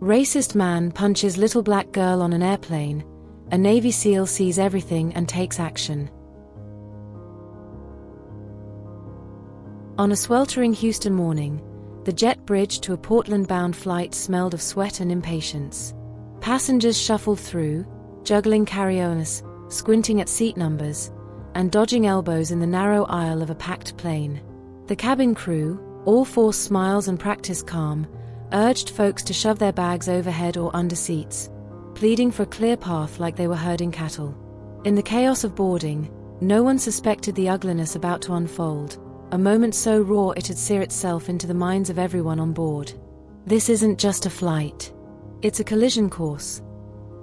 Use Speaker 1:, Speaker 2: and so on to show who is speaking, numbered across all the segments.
Speaker 1: Racist man punches little black girl on an airplane. A Navy SEAL sees everything and takes action. On a sweltering Houston morning, the jet bridge to a Portland-bound flight smelled of sweat and impatience. Passengers shuffled through, juggling carry-ons, squinting at seat numbers, and dodging elbows in the narrow aisle of a packed plane. The cabin crew, all forced smiles and practiced calm, urged folks to shove their bags overhead or under seats, pleading for a clear path like they were herding cattle. In the chaos of boarding, no one suspected the ugliness about to unfold, a moment so raw it'd sear itself into the minds of everyone on board. This isn't just a flight. It's a collision course.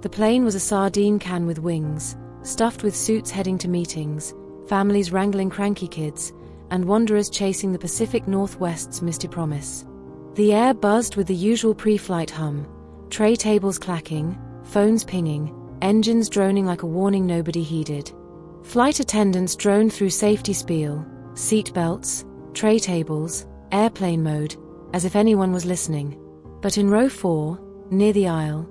Speaker 1: The plane was a sardine can with wings, stuffed with suits heading to meetings, families wrangling cranky kids, and wanderers chasing the Pacific Northwest's misty promise. The air buzzed with the usual pre-flight hum, tray tables clacking, phones pinging, engines droning like a warning nobody heeded. Flight attendants droned through safety spiel, seat belts, tray tables, airplane mode, as if anyone was listening. But in row 4, near the aisle,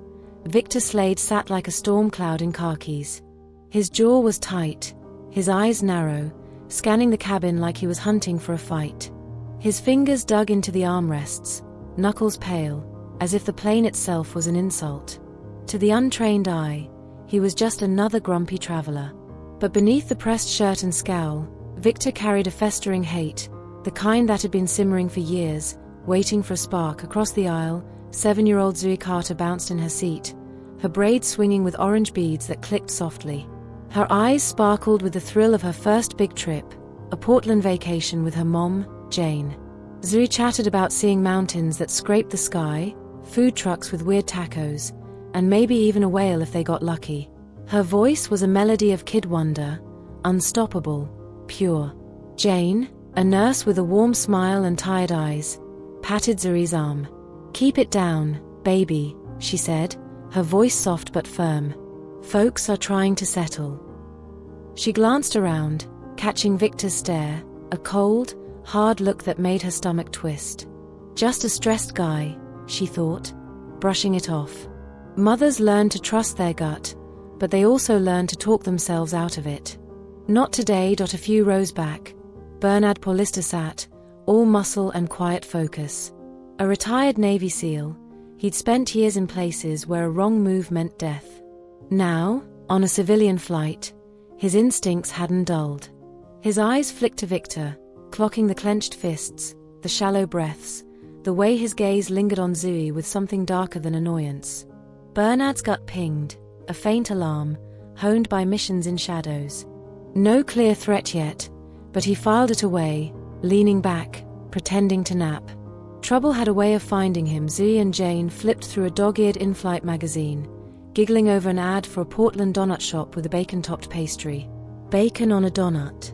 Speaker 1: Victor Slade sat like a storm cloud in khakis. His jaw was tight, his eyes narrow, scanning the cabin like he was hunting for a fight. His fingers dug into the armrests, knuckles pale, as if the plane itself was an insult. To the untrained eye, he was just another grumpy traveler. But beneath the pressed shirt and scowl, Victor carried a festering hate, the kind that had been simmering for years, waiting for a spark. Across the aisle, 7-year-old Zoe Carter bounced in her seat, her braids swinging with orange beads that clicked softly. Her eyes sparkled with the thrill of her first big trip, a Portland vacation with her mom, Jane. Zoe chatted about seeing mountains that scraped the sky, food trucks with weird tacos, and maybe even a whale if they got lucky. Her voice was a melody of kid wonder, unstoppable, pure. Jane, a nurse with a warm smile and tired eyes, patted Zoe's arm. "Keep it down, baby," she said, her voice soft but firm. "Folks are trying to settle." She glanced around, catching Victor's stare, a cold, hard look that made her stomach twist. Just a stressed guy, she thought, brushing it off. Mothers learn to trust their gut, but they also learn to talk themselves out of it. Not today. A few rows back, Bernard Paulista sat, all muscle and quiet focus. A retired Navy SEAL, he'd spent years in places where a wrong move meant death. Now, on a civilian flight, his instincts hadn't dulled. His eyes flicked to Victor, clocking the clenched fists, the shallow breaths, the way his gaze lingered on Zoe with something darker than annoyance. Bernard's gut pinged, a faint alarm, honed by missions in shadows. No clear threat yet, but he filed it away, leaning back, pretending to nap. Trouble had a way of finding him. Zoe and Jane flipped through a dog-eared in-flight magazine, giggling over an ad for a Portland donut shop with a bacon-topped pastry. "Bacon on a donut,"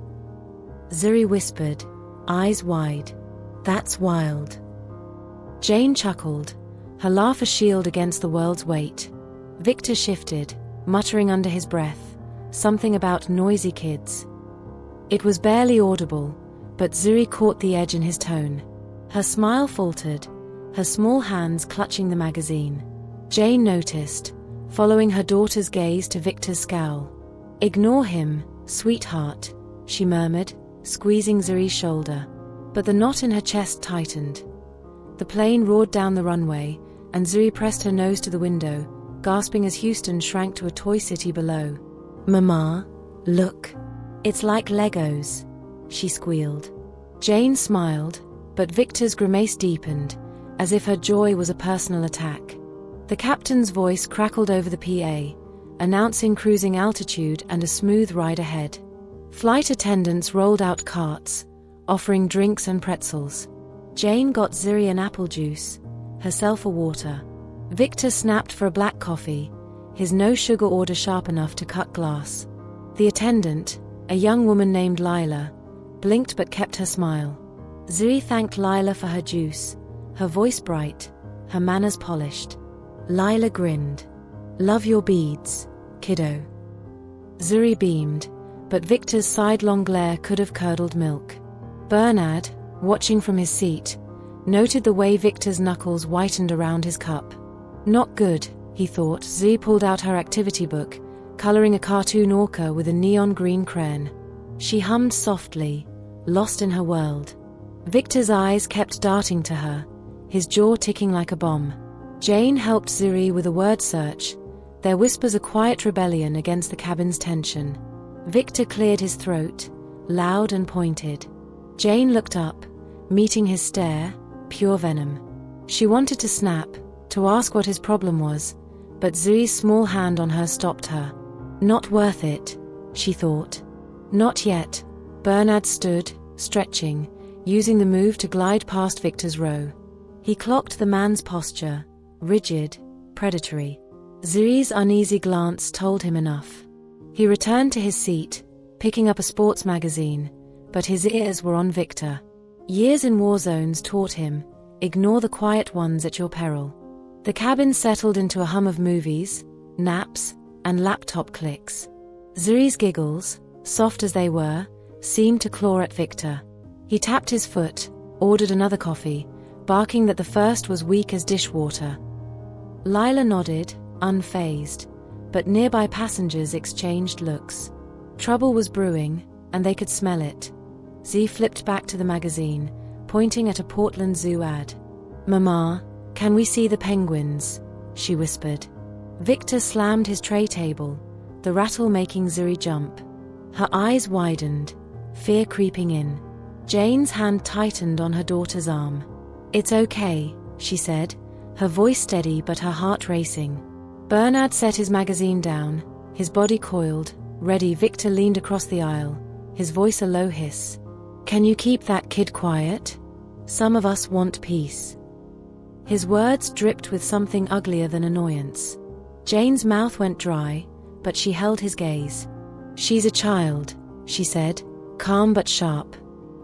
Speaker 1: Zoe whispered, eyes wide. "That's wild." Jane chuckled, her laugh a shield against the world's weight. Victor shifted, muttering under his breath, something about noisy kids. It was barely audible, but Zoe caught the edge in his tone. Her smile faltered, her small hands clutching the magazine. Jane noticed, following her daughter's gaze to Victor's scowl. "Ignore him, sweetheart," she murmured, squeezing Zoe's shoulder. But the knot in her chest tightened. The plane roared down the runway, and Zoe pressed her nose to the window, gasping as Houston shrank to a toy city below. "Mama, look. It's like Legos," she squealed. Jane smiled, but Victor's grimace deepened, as if her joy was a personal attack. The captain's voice crackled over the PA, announcing cruising altitude and a smooth ride ahead. Flight attendants rolled out carts, offering drinks and pretzels. Jane got Zoe an apple juice, herself a water. Victor snapped for a black coffee, his no-sugar order sharp enough to cut glass. The attendant, a young woman named Lila, blinked but kept her smile. Zoe thanked Lila for her juice, her voice bright, her manners polished. Lila grinned. "Love your beads, kiddo." Zoe beamed, but Victor's sidelong glare could have curdled milk. Bernard, watching from his seat, noted the way Victor's knuckles whitened around his cup. Not good, he thought. Zuri pulled out her activity book, coloring a cartoon orca with a neon green crayon. She hummed softly, lost in her world. Victor's eyes kept darting to her, his jaw ticking like a bomb. Jane helped Zuri with a word search, their whispers a quiet rebellion against the cabin's tension. Victor cleared his throat, loud and pointed. Jane looked up, meeting his stare, pure venom. She wanted to snap, to ask what his problem was, but Zuri's small hand on her stopped her. Not worth it, she thought. Not yet. Bernard stood, stretching, using the move to glide past Victor's row. He clocked the man's posture, rigid, predatory. Zuri's uneasy glance told him enough. He returned to his seat, picking up a sports magazine, but his ears were on Victor. Years in war zones taught him, ignore the quiet ones at your peril. The cabin settled into a hum of movies, naps, and laptop clicks. Zuri's giggles, soft as they were, seemed to claw at Victor. He tapped his foot, ordered another coffee, barking that the first was weak as dishwater. Lila nodded, unfazed, but nearby passengers exchanged looks. Trouble was brewing, and they could smell it. Z flipped back to the magazine, pointing at a Portland Zoo ad. "Mama, can we see the penguins?" she whispered. Victor slammed his tray table, the rattle making Zuri jump. Her eyes widened, fear creeping in. Jane's hand tightened on her daughter's arm. "It's okay," she said, her voice steady but her heart racing. Bernard set his magazine down, his body coiled, ready. Victor leaned across the aisle, his voice a low hiss. "Can you keep that kid quiet? Some of us want peace." His words dripped with something uglier than annoyance. Jane's mouth went dry, but she held his gaze. "She's a child," she said, calm but sharp.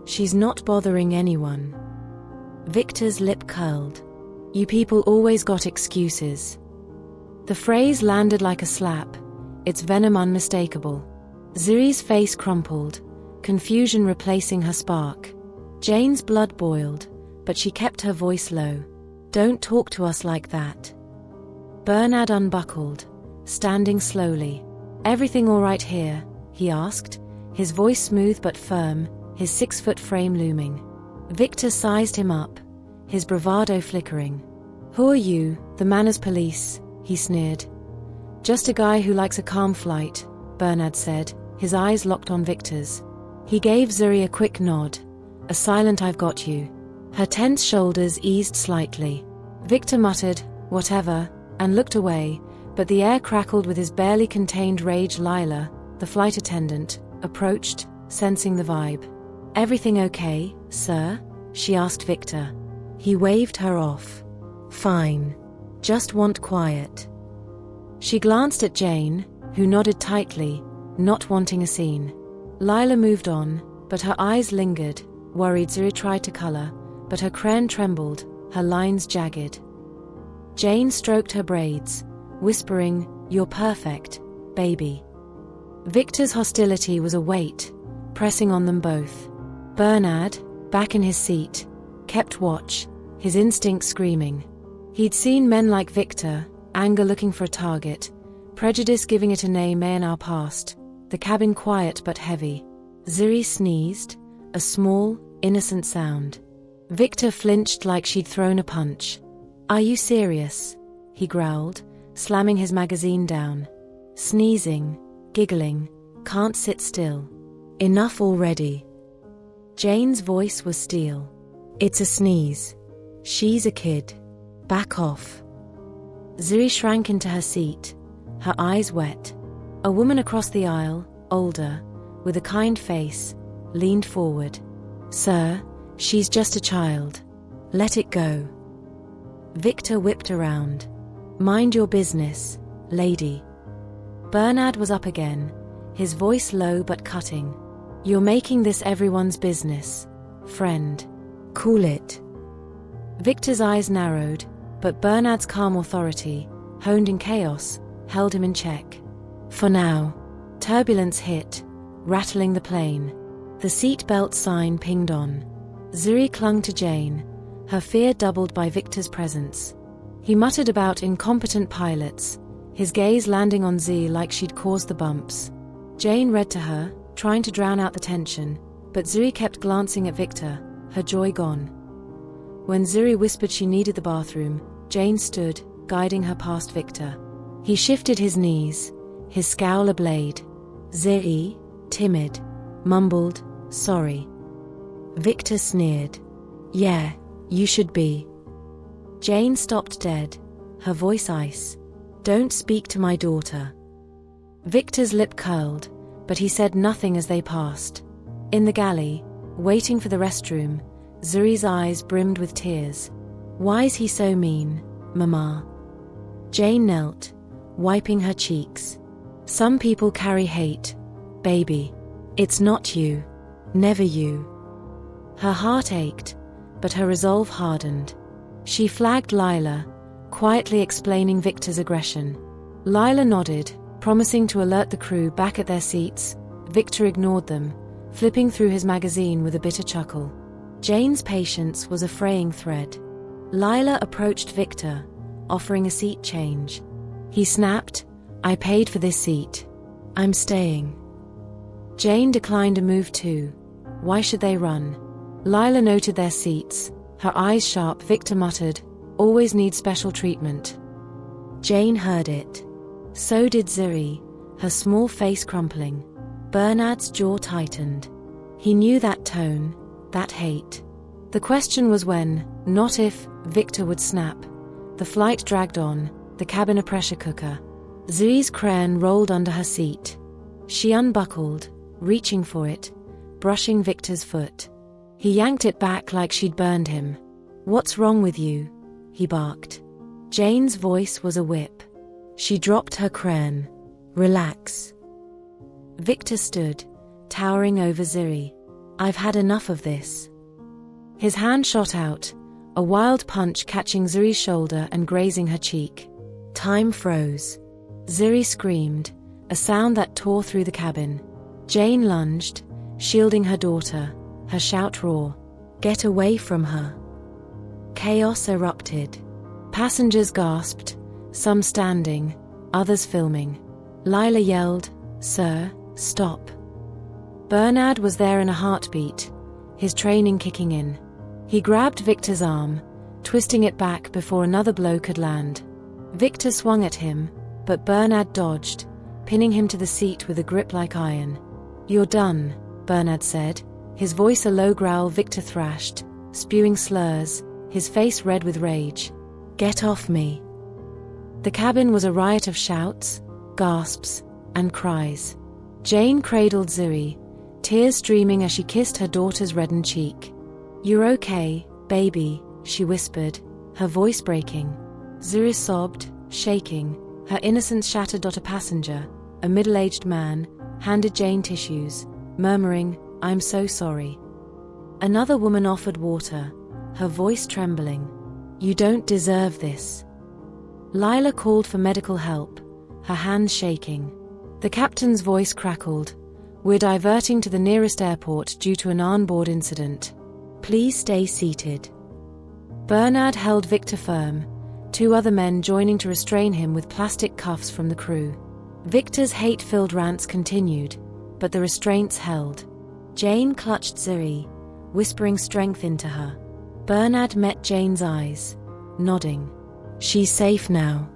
Speaker 1: "She's not bothering anyone." Victor's lip curled. "You people always got excuses." The phrase landed like a slap, its venom unmistakable. Zuri's face crumpled, confusion replacing her spark. Jane's blood boiled, but she kept her voice low. "Don't talk to us like that." Bernard unbuckled, standing slowly. "Everything all right here?" he asked, his voice smooth but firm, his 6-foot frame looming. Victor sized him up, his bravado flickering. "Who are you, the manners police?" he sneered. "Just a guy who likes a calm flight," Bernard said, his eyes locked on Victor's. He gave Zuri a quick nod, a silent "I've got you." Her tense shoulders eased slightly. Victor muttered, "Whatever," and looked away, but the air crackled with his barely contained rage. Lila, the flight attendant, approached, sensing the vibe. "Everything okay, sir?" she asked Victor. He waved her off. "Fine. Just want quiet." She glanced at Jane, who nodded tightly, not wanting a scene. Lila moved on, but her eyes lingered, worried. Zuri tried to color, but her crayon trembled, her lines jagged. Jane stroked her braids, whispering, "You're perfect, baby." Victor's hostility was a weight, pressing on them both. Bernard, back in his seat, kept watch, his instincts screaming. He'd seen men like Victor, anger looking for a target, prejudice giving it a name in our past, the cabin quiet but heavy. Zuri sneezed, a small, innocent sound. Victor flinched like she'd thrown a punch. "Are you serious?" he growled, slamming his magazine down. Sneezing, giggling, can't sit still. "Enough already." Jane's voice was steel. "It's a sneeze. She's a kid. Back off." Zuri shrank into her seat, her eyes wet. A woman across the aisle, older, with a kind face, leaned forward. "Sir, she's just a child. Let it go." Victor whipped around. "Mind your business, lady." Bernard was up again, his voice low but cutting. "You're making this everyone's business, friend. Cool it." Victor's eyes narrowed, but Bernard's calm authority, honed in chaos, held him in check. For now. Turbulence hit, rattling the plane. The seatbelt sign pinged on. Zuri clung to Jane, her fear doubled by Victor's presence. He muttered about incompetent pilots, his gaze landing on Z like she'd caused the bumps. Jane read to her, trying to drown out the tension, but Zuri kept glancing at Victor, her joy gone. When Zuri whispered she needed the bathroom, Jane stood, guiding her past Victor. He shifted his knees, his scowl ablade. Zuri, timid, mumbled, "Sorry." Victor sneered. "Yeah, you should be." Jane stopped dead, her voice ice. "Don't speak to my daughter." Victor's lip curled, but he said nothing as they passed. In the galley, waiting for the restroom, Zuri's eyes brimmed with tears. "Why's he so mean, Mama?" Jane knelt, wiping her cheeks. "Some people carry hate, baby. It's not you. Never you." Her heart ached, but her resolve hardened. She flagged Lila, quietly explaining Victor's aggression. Lila nodded, promising to alert the crew back at their seats. Victor ignored them, flipping through his magazine with a bitter chuckle. Jane's patience was a fraying thread. Lila approached Victor, offering a seat change. He snapped, "I paid for this seat. I'm staying." Jane declined a move too. Why should they run? Lila noted their seats, her eyes sharp. Victor muttered, "Always need special treatment." Jane heard it. So did Zuri, her small face crumpling. Bernard's jaw tightened. He knew that tone, that hate. The question was when, not if, Victor would snap. The flight dragged on, the cabin a pressure cooker. Zuri's crane rolled under her seat. She unbuckled, reaching for it, brushing Victor's foot. He yanked it back like she'd burned him. "What's wrong with you?" he barked. Jane's voice was a whip. She dropped her crane. "Relax." Victor stood, towering over Zuri. "I've had enough of this." His hand shot out, a wild punch catching Zuri's shoulder and grazing her cheek. Time froze. Zuri screamed, a sound that tore through the cabin. Jane lunged, shielding her daughter, her shout raw. "Get away from her." Chaos erupted. Passengers gasped, some standing, others filming. Lila yelled, "Sir, stop." Bernard was there in a heartbeat, his training kicking in. He grabbed Victor's arm, twisting it back before another blow could land. Victor swung at him, but Bernard dodged, pinning him to the seat with a grip like iron. "You're done," Bernard said, his voice a low growl. Victor thrashed, spewing slurs, his face red with rage. "Get off me." The cabin was a riot of shouts, gasps, and cries. Jane cradled Zuri, tears streaming as she kissed her daughter's reddened cheek. "You're okay, baby," she whispered, her voice breaking. Zuri sobbed, shaking, her innocence shattered. A passenger, a middle-aged man, handed Jane tissues, murmuring, "I'm so sorry." Another woman offered water, her voice trembling. "You don't deserve this." Lila called for medical help, her hands shaking. The captain's voice crackled. "We're diverting to the nearest airport due to an onboard incident. Please stay seated." Bernard held Victor firm, two other men joining to restrain him with plastic cuffs from the crew. Victor's hate-filled rants continued, but the restraints held. Jane clutched Zuri, whispering strength into her. Bernard met Jane's eyes, nodding. "She's safe now."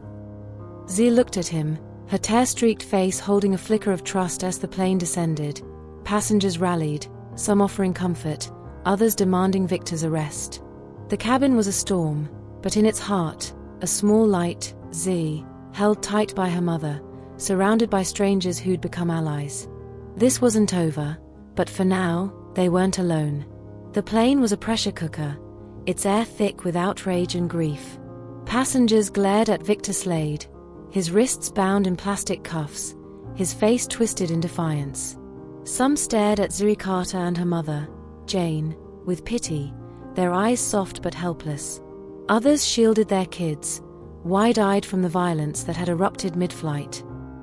Speaker 1: Z looked at him, her tear-streaked face holding a flicker of trust as the plane descended. Passengers rallied, some offering comfort, others demanding Victor's arrest. The cabin was a storm, but in its heart, a small light. Z, held tight by her mother, surrounded by strangers who'd become allies. This wasn't over, but for now, they weren't alone. The plane was a pressure cooker, its air thick with outrage and grief. Passengers glared at Victor Slade, his wrists bound in plastic cuffs, his face twisted in defiance. Some stared at Zuri Carter and her mother, Jane, with pity, their eyes soft but helpless. Others shielded their kids, wide-eyed from the violence that had erupted mid-flight.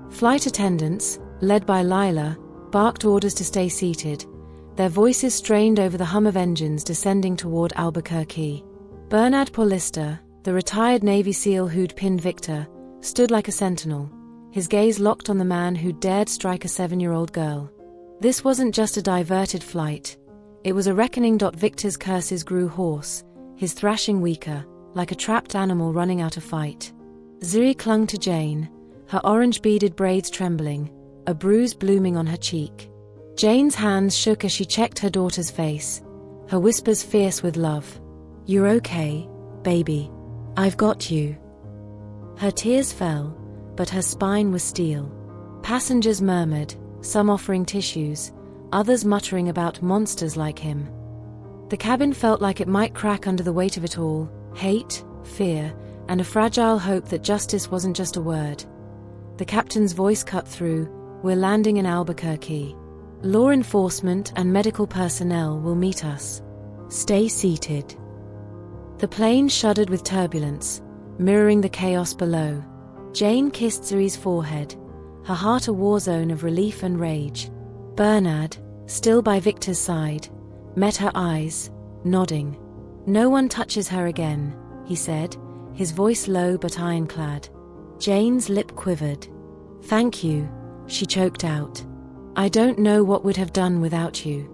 Speaker 1: Flight attendants, led by Lila, barked orders to stay seated, their voices strained over the hum of engines descending toward Albuquerque. Bernard Paulista, the retired Navy SEAL who'd pinned Victor, stood like a sentinel, his gaze locked on the man who'd dared strike a 7-year-old girl. This wasn't just a diverted flight. It was a reckoning. Victor's curses grew hoarse, his thrashing weaker, like a trapped animal running out of fight. Zuri clung to Jane, her orange-beaded braids trembling, a bruise blooming on her cheek. Jane's hands shook as she checked her daughter's face, her whispers fierce with love. "You're okay, baby. I've got you." Her tears fell, but her spine was steel. Passengers murmured, some offering tissues, others muttering about monsters like him. The cabin felt like it might crack under the weight of it all: hate, fear, and a fragile hope that justice wasn't just a word. The captain's voice cut through, "We're landing in Albuquerque. Law enforcement and medical personnel will meet us. Stay seated." The plane shuddered with turbulence, mirroring the chaos below. Jane kissed Zuri's forehead, her heart a war zone of relief and rage. Bernard, still by Victor's side, met her eyes, nodding. "No one touches her again," he said, his voice low but ironclad. Jane's lip quivered. "Thank you," she choked out. "I don't know what we'd have done without you."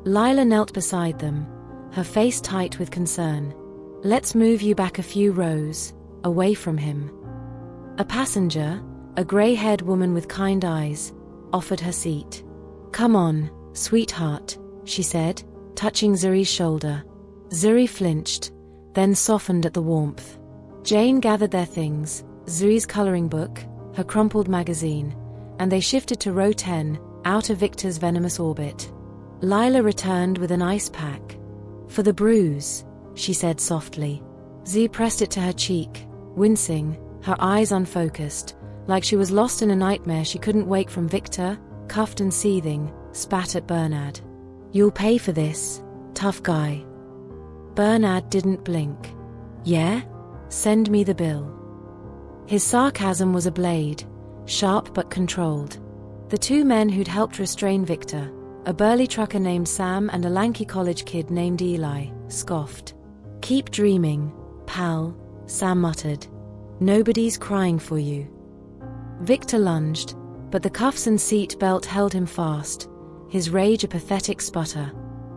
Speaker 1: Lila knelt beside them, her face tight with concern. "Let's move you back a few rows, away from him." A passenger, a grey-haired woman with kind eyes, offered her seat. "Come on, sweetheart," she said, touching Zuri's shoulder. Zuri flinched, then softened at the warmth. Jane gathered their things, Zuri's coloring book, her crumpled magazine, and they shifted to row 10, out of Victor's venomous orbit. Lila returned with an ice pack. "For the bruise," she said softly. Z pressed it to her cheek, wincing, her eyes unfocused, like she was lost in a nightmare she couldn't wake from. Victor, cuffed and seething, spat at Bernard. "You'll pay for this, tough guy." Bernard didn't blink. "Yeah? Send me the bill." His sarcasm was a blade, sharp but controlled. The two men who'd helped restrain Victor, a burly trucker named Sam and a lanky college kid named Eli, scoffed. "Keep dreaming, pal," Sam muttered. "Nobody's crying for you." Victor lunged, but the cuffs and seat belt held him fast, his rage a pathetic sputter.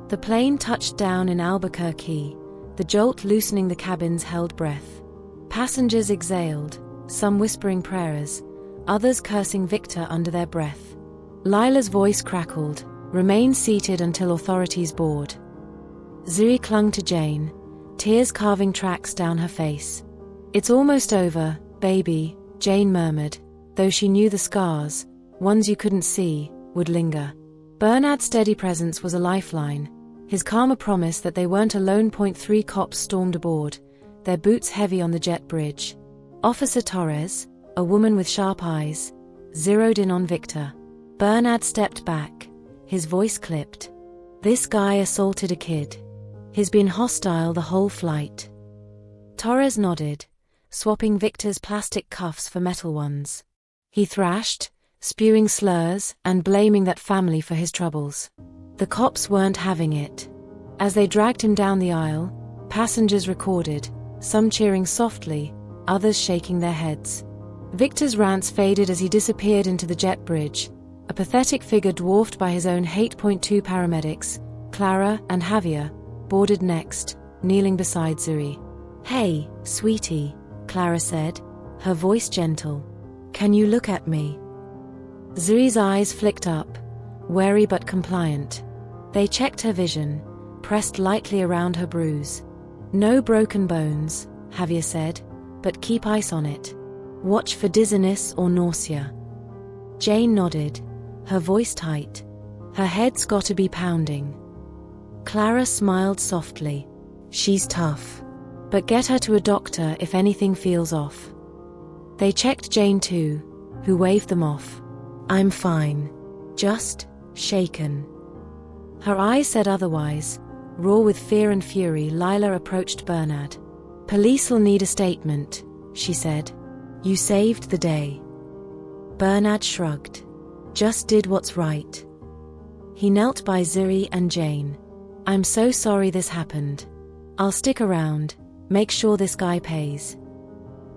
Speaker 1: The plane touched down in Albuquerque, the jolt loosening the cabin's held breath. Passengers exhaled, some whispering prayers, others cursing Victor under their breath. Lila's voice crackled, "Remain seated until authorities board." Zuri clung to Jane, tears carving tracks down her face. "It's almost over, baby," Jane murmured, though she knew the scars, ones you couldn't see, would linger. Bernard's steady presence was a lifeline, his calm a promise that they weren't alone. 3 cops stormed aboard, their boots heavy on the jet bridge. Officer Torres, a woman with sharp eyes, zeroed in on Victor. Bernard stepped back, his voice clipped. "This guy assaulted a kid. He's been hostile the whole flight." Torres nodded, swapping Victor's plastic cuffs for metal ones. He thrashed, spewing slurs and blaming that family for his troubles. The cops weren't having it. As they dragged him down the aisle, passengers recorded, some cheering softly, others shaking their heads. Victor's rants faded as he disappeared into the jet bridge, a pathetic figure dwarfed by his own 8.2 paramedics, Clara and Javier, boarded next, kneeling beside Zuri. "Hey, sweetie," Clara said, her voice gentle. "Can you look at me?" Zuri's eyes flicked up, wary but compliant. They checked her vision, pressed lightly around her bruise. "No broken bones," Javier said, "but keep ice on it. Watch for dizziness or nausea." Jane nodded, her voice tight. "Her head's gotta be pounding." Clara smiled softly. "She's tough. But get her to a doctor if anything feels off." They checked Jane too, who waved them off. "I'm fine. Just shaken." Her eyes said otherwise, raw with fear and fury. Lila approached Bernard. "Police'll need a statement," she said. "You saved the day." Bernard shrugged. "Just did what's right." He knelt by Zuri and Jane. "I'm so sorry this happened. I'll stick around, Make sure this guy pays.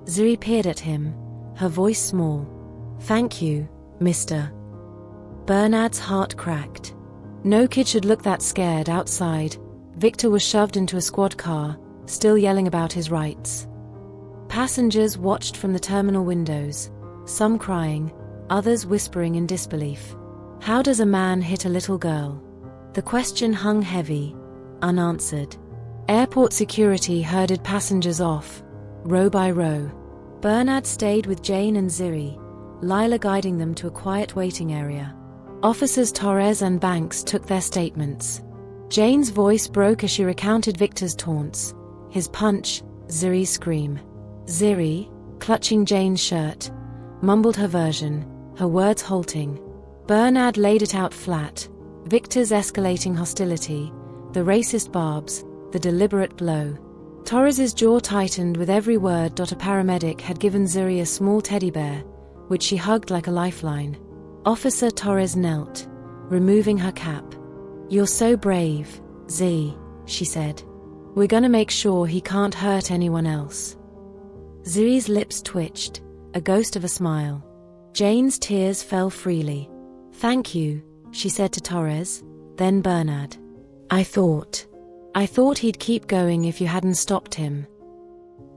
Speaker 1: Ziri peered at him, her voice small. Thank you, mister. Bernard's heart cracked. No kid should look that scared. Outside, Victor was shoved into a squad car, still yelling about his rights. Passengers watched from the terminal windows, some crying, others whispering in disbelief. How does a man hit a little girl? The question hung heavy, unanswered. Airport security herded passengers off, row by row. Bernard stayed with Jane and Ziri, Lila guiding them to a quiet waiting area. Officers Torres and Banks took their statements. Jane's voice broke as she recounted Victor's taunts, his punch, Ziri's scream. Ziri, clutching Jane's shirt, mumbled her version, her words halting. Bernard laid it out flat. Victor's escalating hostility, the racist barbs, the deliberate blow. Torres's jaw tightened with every word. A paramedic had given Ziri a small teddy bear, which she hugged like a lifeline. Officer Torres knelt, removing her cap. You're so brave, Z, she said. We're gonna make sure he can't hurt anyone else. Ziri's lips twitched, a ghost of a smile. Jane's tears fell freely. Thank you, she said to Torres, then Bernard. I thought he'd keep going if you hadn't stopped him.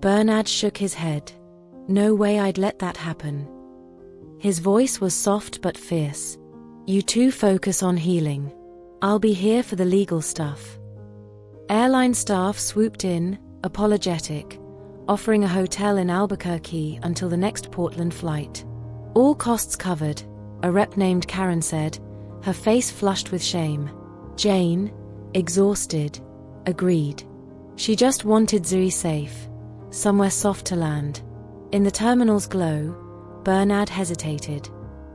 Speaker 1: Bernard shook his head. No way I'd let that happen. His voice was soft but fierce. You two focus on healing. I'll be here for the legal stuff. Airline staff swooped in, apologetic, offering a hotel in Albuquerque until the next Portland flight. All costs covered, a rep named Karen said, her face flushed with shame. Jane, exhausted, agreed. She just wanted Ziri safe, somewhere soft to land. In the terminal's glow, Bernard hesitated.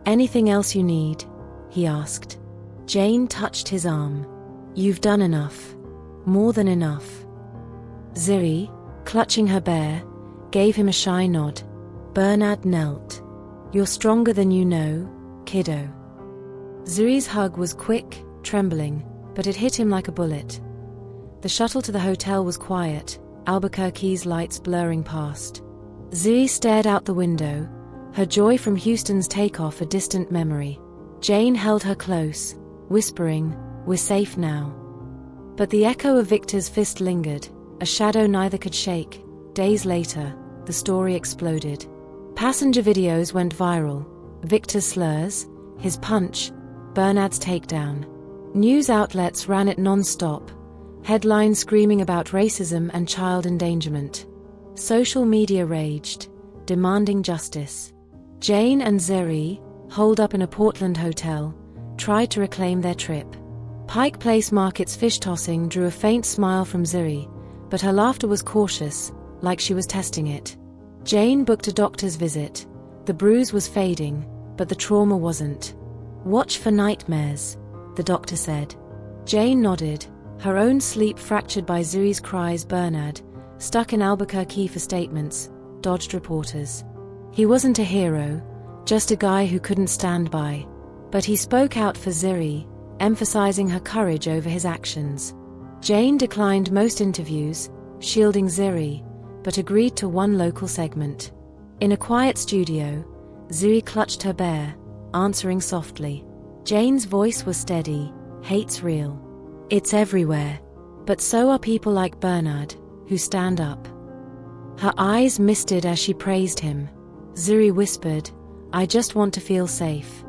Speaker 1: Anything else you need? He asked. Jane touched his arm. You've done enough. More than enough. Ziri, clutching her bear, gave him a shy nod. Bernard knelt. You're stronger than you know, kiddo. Ziri's hug was quick, trembling, but it hit him like a bullet. The shuttle to the hotel was quiet, Albuquerque's lights blurring past. Ziri stared out the window, her joy from Houston's takeoff a distant memory. Jane held her close, whispering, "We're safe now." But the echo of Victor's fist lingered, a shadow neither could shake. Days later, the story exploded. Passenger videos went viral. Victor's slurs, his punch, Bernard's takedown. News outlets ran it non-stop, headlines screaming about racism and child endangerment. Social media raged, demanding justice. Jane and Ziri, holed up in a Portland hotel, tried to reclaim their trip. Pike Place Market's fish-tossing drew a faint smile from Ziri, but her laughter was cautious, like she was testing it. Jane booked a doctor's visit. The bruise was fading, but the trauma wasn't. "Watch for nightmares," the doctor said. Jane nodded, her own sleep fractured by Ziri's cries. Bernard, stuck in Albuquerque for statements, dodged reporters. He wasn't a hero, just a guy who couldn't stand by. But he spoke out for Ziri, emphasizing her courage over his actions. Jane declined most interviews, shielding Ziri, but agreed to one local segment. In a quiet studio, Ziri clutched her bear, answering softly. Jane's voice was steady. Hate's real. It's everywhere. But so are people like Bernard, who stand up. Her eyes misted as she praised him. Ziri whispered, "I just want to feel safe."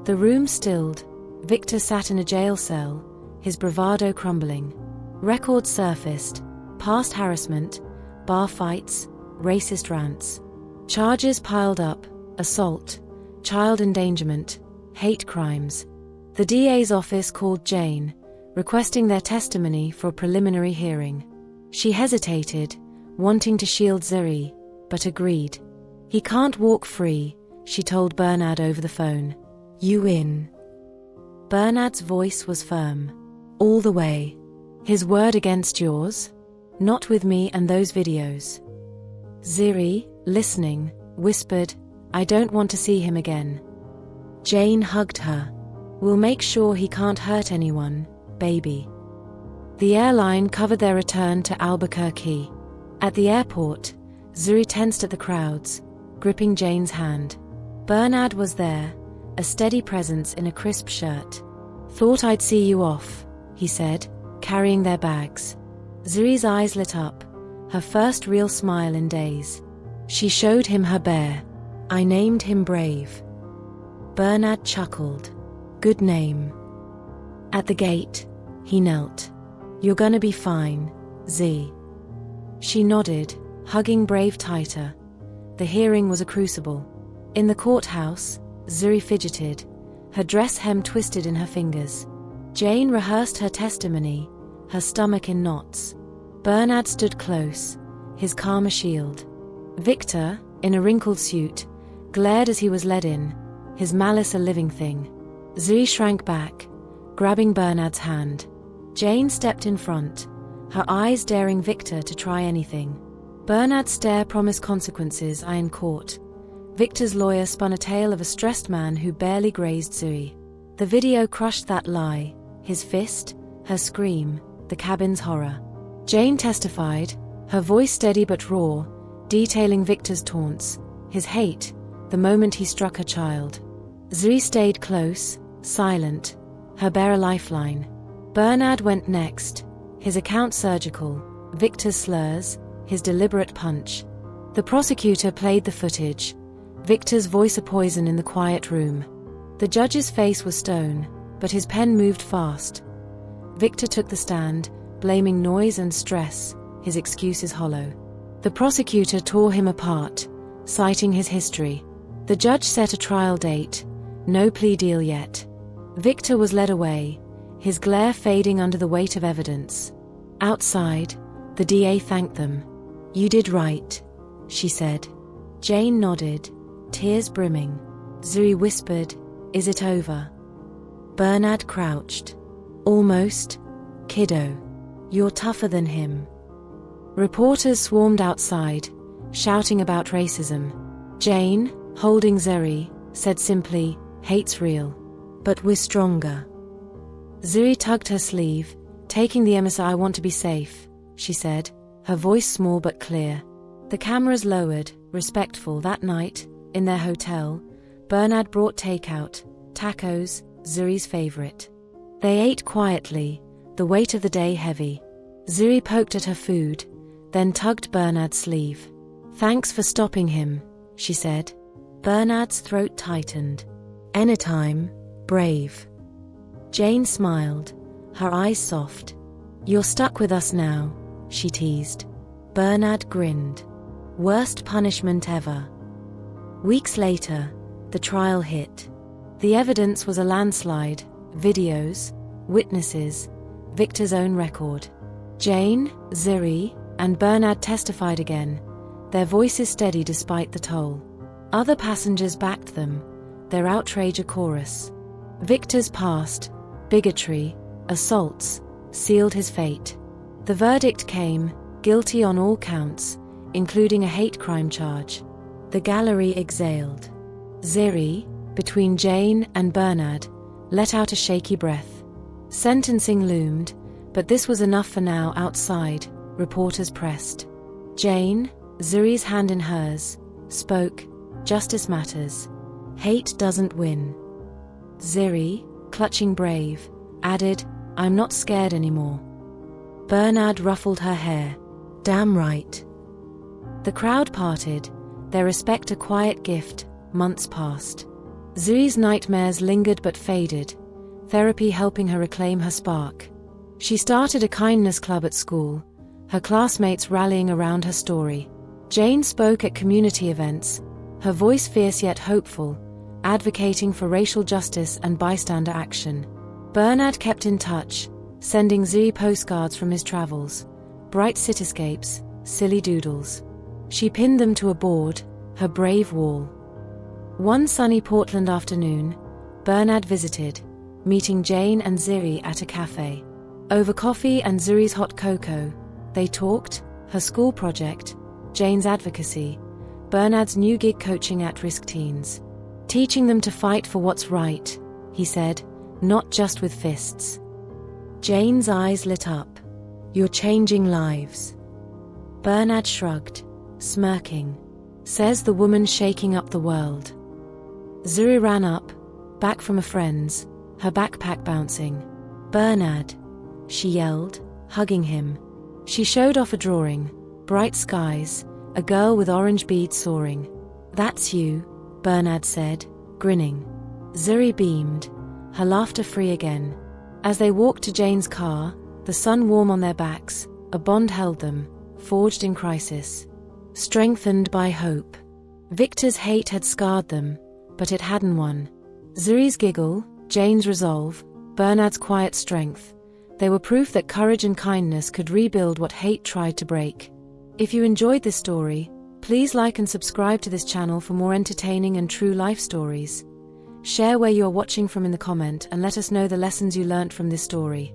Speaker 1: The room stilled. Victor sat in a jail cell, his bravado crumbling. Records surfaced: past harassment, bar fights, racist rants. Charges piled up: assault, child endangerment, hate crimes. The DA's office called Jane, requesting their testimony for a preliminary hearing. She hesitated, wanting to shield Ziri, but agreed. "He can't walk free," she told Bernard over the phone. "You win." Bernard's voice was firm. "All the way." "His word against yours?" "Not with me and those videos." Ziri, listening, whispered, "I don't want to see him again." Jane hugged her. "We'll make sure he can't hurt anyone, baby." The airline covered their return to Albuquerque. At the airport, Zuri tensed at the crowds, gripping Jane's hand. Bernard was there, a steady presence in a crisp shirt. "Thought I'd see you off," he said, carrying their bags. Zuri's eyes lit up, her first real smile in days. She showed him her bear. "I named him Brave." Bernard chuckled. "Good name." At the gate, he knelt. "You're gonna be fine, Z." She nodded, hugging Brave tighter. The hearing was a crucible. In the courthouse, Zuri fidgeted, her dress hem twisted in her fingers. Jane rehearsed her testimony, her stomach in knots. Bernard stood close, his calm a shield. Victor, in a wrinkled suit, glared as he was led in, his malice a living thing. Zuri shrank back, grabbing Bernard's hand. Jane stepped in front, her eyes daring Victor to try anything. Bernard's stare promised consequences in court. Victor's lawyer spun a tale of a stressed man who barely grazed Zuri. The video crushed that lie, his fist, her scream, the cabin's horror. Jane testified, her voice steady but raw, detailing Victor's taunts, his hate, the moment he struck her child. Zuri stayed close, silent, her bearer lifeline. Bernard went next, his account surgical, Victor's slurs, his deliberate punch. The prosecutor played the footage, Victor's voice a poison in the quiet room. The judge's face was stone, but his pen moved fast. Victor took the stand, blaming noise and stress, his excuses hollow. The prosecutor tore him apart, citing his history. The judge set a trial date, no plea deal yet. Victor was led away, his glare fading under the weight of evidence. Outside, the DA thanked them. "You did right," she said. Jane nodded, tears brimming. Zuri whispered, "Is it over?" Bernard crouched. "Almost, kiddo. You're tougher than him." Reporters swarmed outside, shouting about racism. Jane, holding Zuri, said simply, "Hate's real. But we're stronger." Zuri tugged her sleeve, taking the emissary. "I want to be safe," she said, her voice small but clear. The cameras lowered, respectful. That night, in their hotel, Bernard brought takeout, tacos, Zuri's favorite. They ate quietly, the weight of the day heavy. Zuri poked at her food, then tugged Bernard's sleeve. "Thanks for stopping him," she said. Bernard's throat tightened. "Anytime, Brave." Jane smiled, her eyes soft. "You're stuck with us now," she teased. Bernard grinned. "Worst punishment ever." Weeks later, the trial hit. The evidence was a landslide: videos, witnesses, Victor's own record. Jane, Zuri, and Bernard testified again, their voices steady despite the toll. Other passengers backed them, their outrage a chorus. Victor's past, bigotry, assaults, sealed his fate. The verdict came, guilty on all counts, including a hate crime charge. The gallery exhaled. Zuri, between Jane and Bernard, let out a shaky breath. Sentencing loomed, but this was enough for now. Outside, reporters pressed. Jane, Zuri's hand in hers, spoke, "Justice matters. Hate doesn't win." Zuri, clutching Brave, added, "I'm not scared anymore." Bernard ruffled her hair. "Damn right." The crowd parted, their respect a quiet gift. Months passed. Zuri's nightmares lingered but faded, therapy helping her reclaim her spark. She started a kindness club at school, her classmates rallying around her story. Jane spoke at community events, her voice fierce yet hopeful, advocating for racial justice and bystander action. Bernard kept in touch, sending Zuri postcards from his travels, bright cityscapes, silly doodles. She pinned them to a board, her brave wall. One sunny Portland afternoon, Bernard visited, meeting Jane and Zuri at a cafe. Over coffee and Zuri's hot cocoa, they talked, her school project, Jane's advocacy, Bernard's new gig coaching at-risk teens. "Teaching them to fight for what's right," he said, "not just with fists." Jane's eyes lit up. "You're changing lives." Bernard shrugged, smirking. Says the woman shaking up the world. Zuri ran up, back from a friend's, her backpack bouncing. Bernard, she yelled, hugging him. She showed off a drawing, bright skies, a girl with orange beads soaring. That's you, Bernard said, grinning. Zuri beamed, her laughter free again. As they walked to Jane's car, the sun warm on their backs, a bond held them, forged in crisis. Strengthened by hope. Victor's hate had scarred them, but it hadn't won. Zuri's giggle, Jane's resolve, Bernard's quiet strength. They were proof that courage and kindness could rebuild what hate tried to break. If you enjoyed this story, please like and subscribe to this channel for more entertaining and true life stories. Share where you are watching from in the comment and let us know the lessons you learnt from this story.